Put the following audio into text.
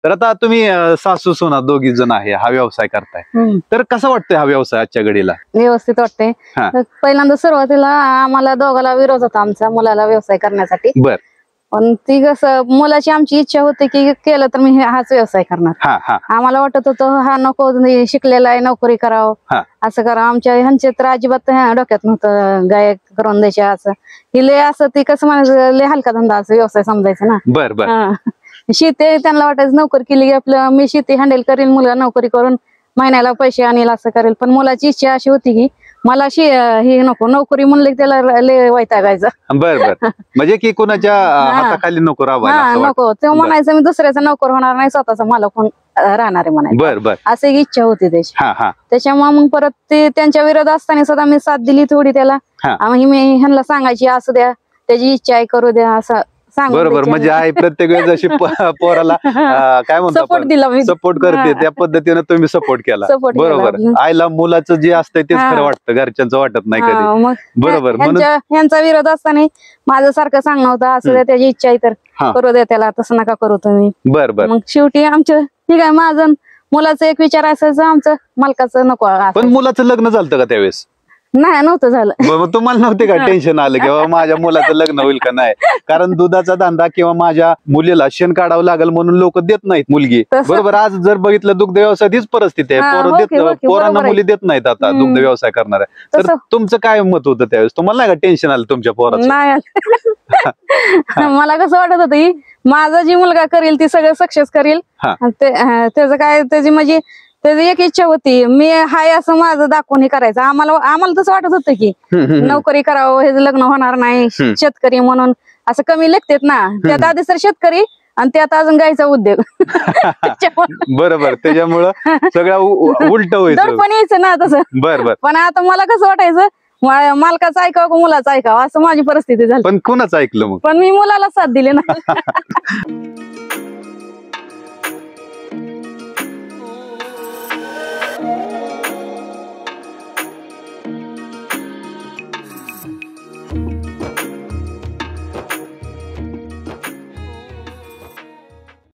तर आता तुम्ही सासू सुना दोघी जण आहे, हा व्यवसाय करताय, तर कसा वाटतोय हा व्यवसाय आजच्या घडीला? व्यवस्थित वाटते. पहिल्यांदा सुरुवातीला आम्हाला दोघाला विरोध होता आमचा मुलाला व्यवसाय करण्यासाठी. बर. पण ती कसं मुलाची आमची इच्छा होती की केलं तर मी हाच व्यवसाय करणार. आम्हाला वाटत होतं हा नको शिकलेला आहे, नोकरी करावं, असं करावं. आमच्या ह्यांचे तर अजिबात डोक्यात नव्हतं गायक करून द्यायचे असं. हिले असं ती कसं म्हणायचं लय हलका धंदा असं व्यवसाय समजायचा ना. बर बर. शेती त्यांना वाटायचं नोकरी केली की आपलं मी शेती हँडल करेन, मुलगा नोकरी करून महिन्याला पैसे आणेल असं करेल. पण मुलाची इच्छा अशी होती की मला ही नको, नोकरी म्हणले त्याला लय वैतागायचं. बर बर. म्हणजे की कुणाच्या हाताखाली नको राहायला नको. ते म्हणायचं मी दुसऱ्याचा नोकर होणार नाही, स्वतःचा मला कोण राहणार आहे म्हणायचं. बर बर. असं एक इच्छा होती त्याची. त्याच्यामुळे मग परत ते त्यांच्या विरोध असताना सुद्धा मी साथ दिली थोडी त्याला. मी ह्यांना सांगायची असू द्या, त्याची इच्छा आहे करू द्या असं. बरोबर. म्हणजे आई प्रत्येक वेळेस जशी पोराला काय म्हणतो सपोर्ट दिला, सपोर्ट करते, त्या पद्धतीने तुम्ही सपोर्ट केला. बरोबर. आईला मुलाचं जे असतंय तेच खरं वाटतं, घरच्यांचं वाटत नाही कधी. बरोबर. म्हणून यांचा विरोध असताना माझं सारखं सांगणं होतं असू द्या, त्याची इच्छा आहे तर करू द्या त्याला, तसं नका करू तुम्ही. बर बर. मग शेवटी आमचं ठीक आहे, माझं मुलाचं एक विचार असायचं, आमचं मालकाचं नको. पण मुलाचं लग्न झालं का त्यावेळेस? नाही, नव्हतं झालं. तुम्हाला नव्हते का टेन्शन आलं की माझ्या मुलाचं लग्न होईल का नाही? कारण दुधाचा धंदा किंवा माझ्या मुलीला शेण काढावं लागेल म्हणून लोक देत नाहीत मुलगी. बरोबर. आज जर बघितलं दुग्ध व्यवसाय हीच परिस्थिती आहे, पोरांना मुली देत नाहीत आता दुग्ध व्यवसाय करणाऱ्या. तर तुमचं काय मत होतं त्यावेळेस? तुम्हाला नाही का टेन्शन आलं तुमच्या पोराचं? नाही. मला कसं वाटत होतं माझा जी मुलगा करेल ती सगळं सक्सेस करेल. त्याचं काय त्याची म्हणजे त्याची एक इच्छा होती, मी हाय असं माझं दाखवून हे करायचं. आम्हाला तसं वाटत होतं की नोकरी करावं, हे लग्न होणार नाही, शेतकरी म्हणून असं कमी लेखतेत ना. त्यात आधी तर शेतकरी आणि त्यात अजून गायचा उद्योग. बरोबर. त्याच्यामुळं सगळं उलट व्हायचं, पण यायचं ना तसं. बरोबर. पण आता मला कसं वाटायचं मालकाचं ऐकावं का मुलाचं ऐकावं, असं माझी परिस्थिती झाली. पण कुणाच ऐकलं मग? पण मी मुलाला साथ दिली ना.